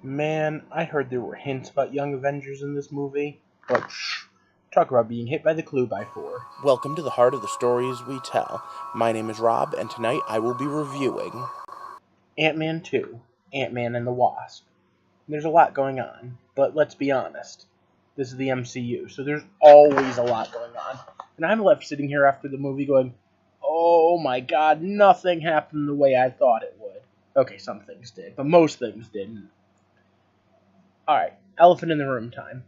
Man, I heard there were hints about young Avengers in this movie, but shh, talk about being hit by the clue by 4. Welcome to the heart of the stories we tell. My name is Rob, and tonight I will be reviewing Ant-Man 2, Ant-Man and the Wasp. There's a lot going on, but let's be honest. This is the MCU, so there's always a lot going on. And I'm left sitting here after the movie going, oh my god, nothing happened the way I thought it would. Okay, some things did, but most things didn't. Alright, elephant in the room time.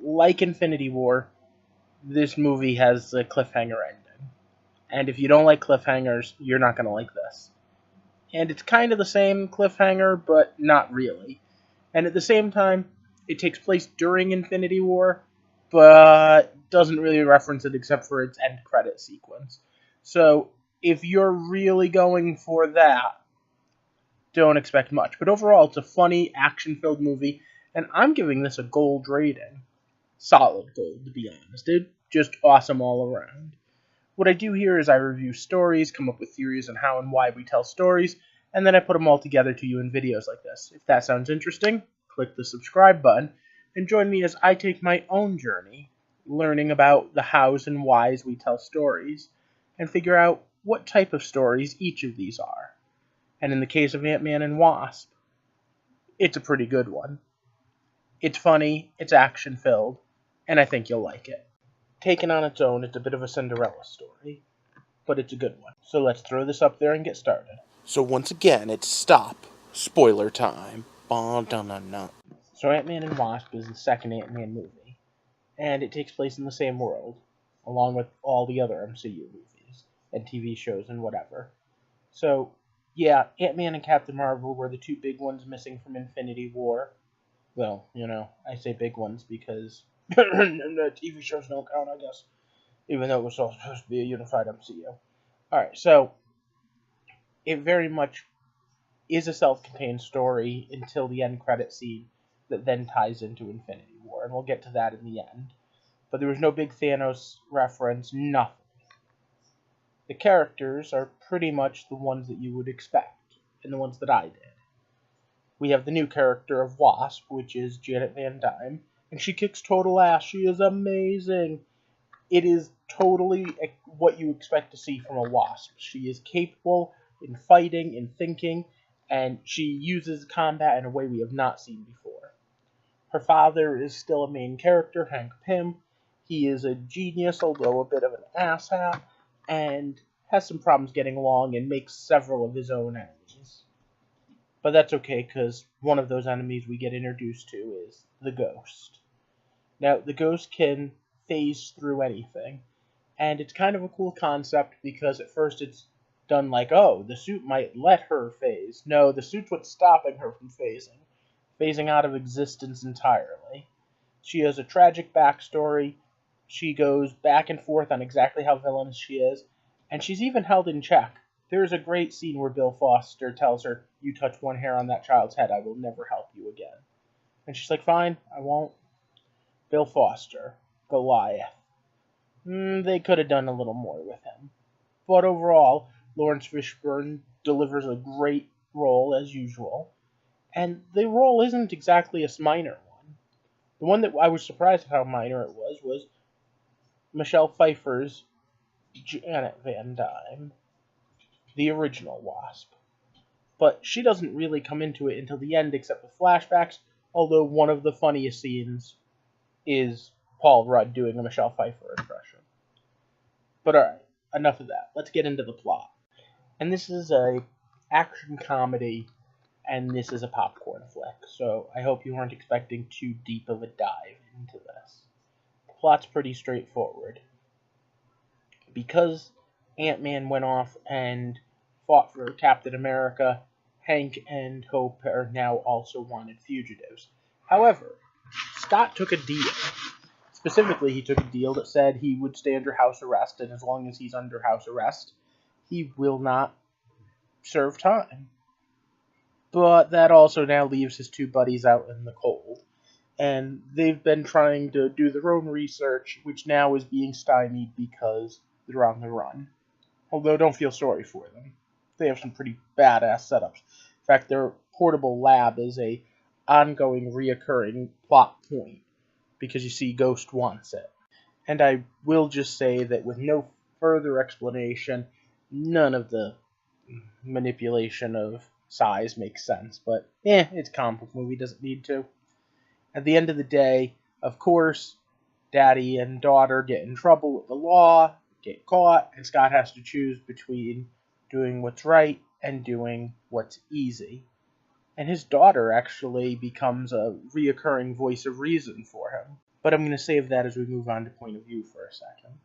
Like Infinity War, this movie has a cliffhanger ending. And if you don't like cliffhangers, you're not going to like this. And it's kind of the same cliffhanger, but not really. And at the same time, it takes place during Infinity War, but doesn't really reference it except for its end credit sequence. So, if you're really going for that, don't expect much. But overall, it's a funny, action-filled movie, and I'm giving this a gold rating. Solid gold, to be honest. It's just awesome all around. What I do here is I review stories, come up with theories on how and why we tell stories, and then I put them all together to you in videos like this. If that sounds interesting, click the subscribe button, and join me as I take my own journey, learning about the hows and whys we tell stories, and figure out what type of stories each of these are. And in the case of Antman and Wasp, it's a pretty good one. It's funny, it's action-filled, and I think you'll like it. Taken on its own, it's a bit of a Cinderella story, but it's a good one. So let's throw this up there and get started. So once again, it's stop. Spoiler time. So Ant-Man and Wasp is the second Ant-Man movie, and it takes place in the same world, along with all the other MCU movies and TV shows and whatever. So, yeah, Ant-Man and Captain Marvel were the two big ones missing from Infinity War. Well, I say big ones because the TV shows don't count, I guess, even though it was all supposed to be a unified MCU. Alright, so it very much is a self-contained story until the end credit scene that then ties into Infinity War, and we'll get to that in the end. But there was no big Thanos reference, nothing. The characters are pretty much the ones that you would expect, and the ones that I did. We have the new character of Wasp, which is Janet Van Dyne, and she kicks total ass. She is amazing. It is totally what you expect to see from a Wasp. She is capable in fighting, in thinking, and she uses combat in a way we have not seen before. Her father is still a main character, Hank Pym. He is a genius, although a bit of an asshat, and has some problems getting along and makes several of his own enemies. But that's okay, because one of those enemies we get introduced to is the Ghost. Now, the Ghost can phase through anything, and it's kind of a cool concept because at first it's done like, oh, the suit might let her phase. No, the suit's what's stopping her from phasing out of existence entirely. She has a tragic backstory. She goes back and forth on exactly how villainous she is, and she's even held in check. There's a great scene where Bill Foster tells her, you touch one hair on that child's head, I will never help you again. And she's like, fine, I won't. Bill Foster, Goliath. They could have done a little more with him. But overall, Lawrence Fishburne delivers a great role as usual. And the role isn't exactly a minor one. The one that I was surprised at how minor it was Michelle Pfeiffer's Janet Van Dyne, the original Wasp. But she doesn't really come into it until the end except with flashbacks, although one of the funniest scenes is Paul Rudd doing a Michelle Pfeiffer impression. But alright, enough of that. Let's get into the plot. And this is a action comedy, and this is a popcorn flick, so I hope you weren't expecting too deep of a dive into this. The plot's pretty straightforward. Because Ant-Man went off and fought for Captain America, Hank and Hope are now also wanted fugitives. However, Scott took a deal. Specifically, he took a deal that said he would stay under house arrest, and as long as he's under house arrest, he will not serve time. But that also now leaves his two buddies out in the cold. And they've been trying to do their own research, which now is being stymied because they're on the run. Although, don't feel sorry for them. They have some pretty badass setups. In fact, their portable lab is a ongoing, reoccurring plot point, because you see Ghost wants it. And I will just say that with no further explanation, none of the manipulation of size makes sense. But, it's a comic book movie, doesn't need to. At the end of the day, of course, daddy and daughter get in trouble with the law, get caught, and Scott has to choose between doing what's right and doing what's easy. And his daughter actually becomes a reoccurring voice of reason for him. But I'm going to save that as we move on to point of view for a second.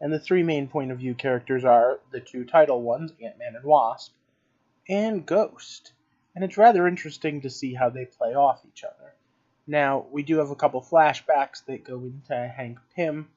And the three main point of view characters are the two title ones, Antman and Wasp, and Ghost. And it's rather interesting to see how they play off each other. Now, we do have a couple flashbacks that go into Hank Pym,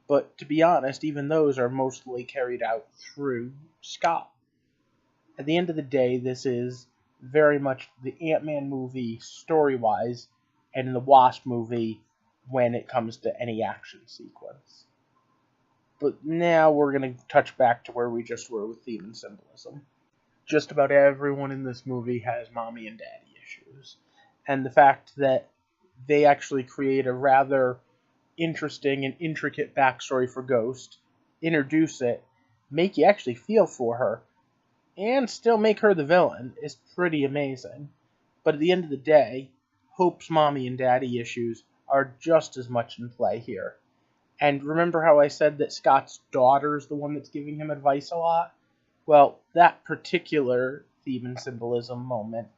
but to be honest, even those are mostly carried out through Scott. At the end of the day, this is very much the Ant-Man movie story-wise, and the Wasp movie when it comes to any action sequence. But now we're going to touch back to where we just were with theme and symbolism. Just about everyone in this movie has mommy and daddy issues. And the fact that they actually create a rather interesting and intricate backstory for Ghost, introduce it, make you actually feel for her, and still make her the villain is pretty amazing. But at the end of the day, Hope's mommy and daddy issues are just as much in play here. And remember how I said that Scott's daughter is the one that's giving him advice a lot? Well, that particular theme and symbolism moment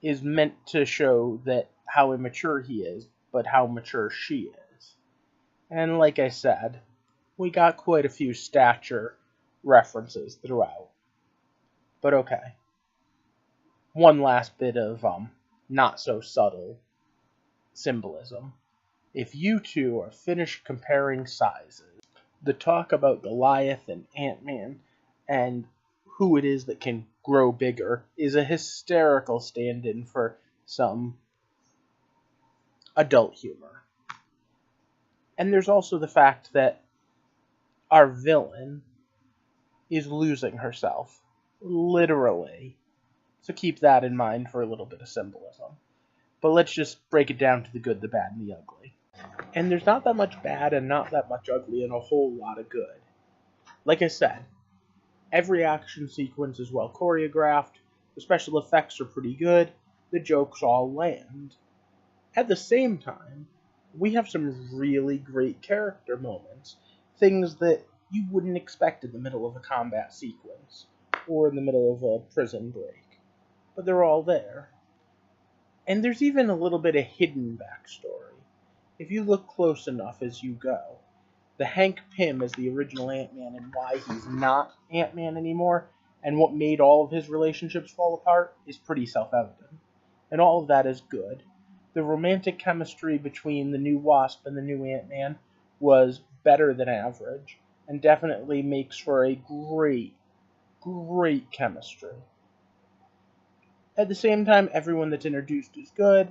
is meant to show that how immature he is, but how mature she is. And like I said, we got quite a few stature references throughout. But okay. One last bit of not so subtle symbolism. If you two are finished comparing sizes, the talk about Goliath and Ant-Man and who it is that can grow bigger is a hysterical stand-in for some adult humor. And there's also the fact that our villain is losing herself, literally. So keep that in mind for a little bit of symbolism. But let's just break it down to the good, the bad, and the ugly. And there's not that much bad and not that much ugly and a whole lot of good. Like I said, every action sequence is well choreographed, the special effects are pretty good, the jokes all land. At the same time, we have some really great character moments, things that you wouldn't expect in the middle of a combat sequence, or in the middle of a prison break. But they're all there. And there's even a little bit of hidden backstory. If you look close enough as you go, the Hank Pym is the original Ant-Man and why he's not Ant-Man anymore, and what made all of his relationships fall apart is pretty self-evident. And all of that is good. The romantic chemistry between the new Wasp and the new Ant-Man was better than average, and definitely makes for a great, great chemistry. At the same time, everyone that's introduced is good.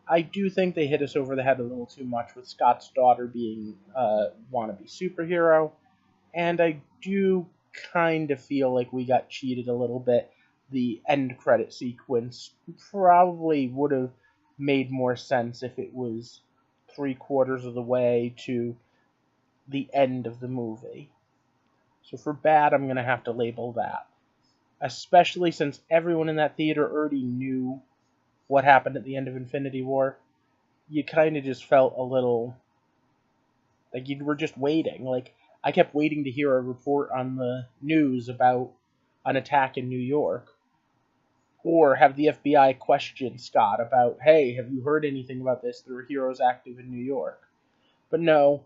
I do think they hit us over the head a little too much with Scott's daughter being a wannabe superhero, and I do kind of feel like we got cheated a little bit. The end credit sequence probably would have made more sense if it was 3/4 of the way to the end of the movie. So for bad, I'm going to have to label that. Especially since everyone in that theater already knew what happened at the end of Infinity War. You kind of just felt a little like you were just waiting. Like, I kept waiting to hear a report on the news about an attack in New York. Or have the FBI question Scott about, hey, have you heard anything about this? There are heroes active in New York. But no,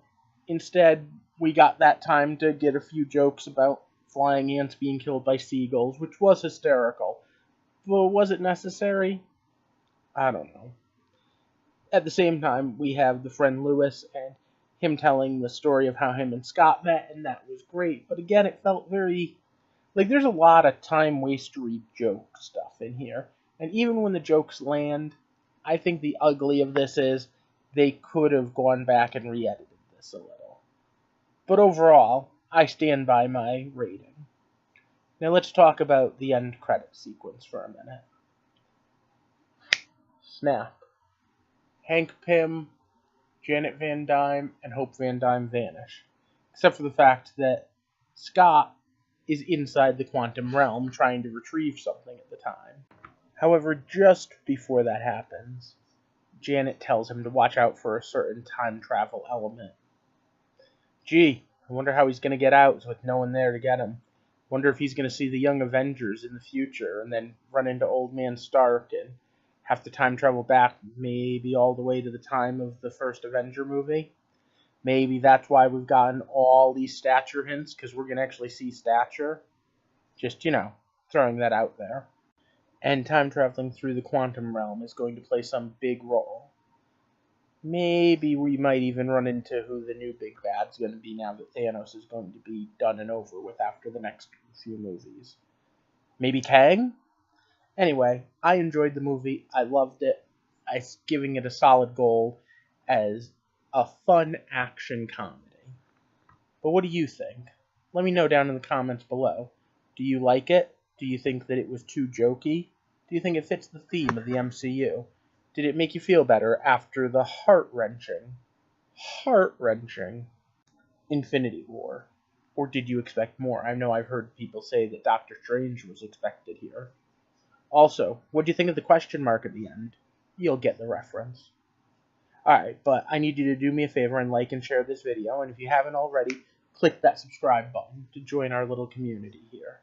instead, we got that time to get a few jokes about flying ants being killed by seagulls, which was hysterical. But was it necessary? I don't know. At the same time, we have the friend Lewis and him telling the story of how him and Scott met, and that was great. But again, it felt very... like, there's a lot of time-wastery joke stuff in here. And even when the jokes land, I think the ugly of this is they could have gone back and re-edited this a little. But overall, I stand by my rating. Now let's talk about the end credit sequence for a minute. snap. Hank Pym, Janet Van Dyne, and Hope Van Dyne vanish, except for the fact that Scott is inside the quantum realm trying to retrieve something at the time. However, just before that happens, Janet tells him to watch out for a certain time travel element. Gee, I wonder how he's going to get out with no one there to get him. Wonder if he's going to see the Young Avengers in the future and then run into Old Man Stark and have to time travel back maybe all the way to the time of the first Avenger movie. Maybe that's why we've gotten all these Stature hints, because we're going to actually see Stature. Just, throwing that out there. And time traveling through the quantum realm is going to play some big role. Maybe we might even run into who the new big bad's going to be now that Thanos is going to be done and over with after the next few movies. Maybe Kang? Anyway, I enjoyed the movie. I loved it. I'm giving it a solid gold as a fun action comedy. But what do you think? Let me know down in the comments below. Do you like it? Do you think that it was too jokey? Do you think it fits the theme of the MCU? Did it make you feel better after the heart-wrenching Infinity War? Or did you expect more? I know I've heard people say that Doctor Strange was expected here. Also, what do you think of the question mark at the end? You'll get the reference. Alright, but I need you to do me a favor and like and share this video, and if you haven't already, click that subscribe button to join our little community here.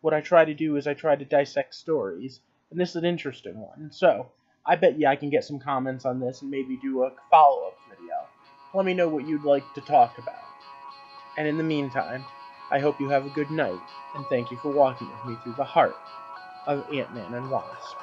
What I try to do is I try to dissect stories, and this is an interesting one, so I bet you I can get some comments on this and maybe do a follow-up video. Let me know what you'd like to talk about. And in the meantime, I hope you have a good night, and thank you for walking with me through the heart of Antman and Wasp.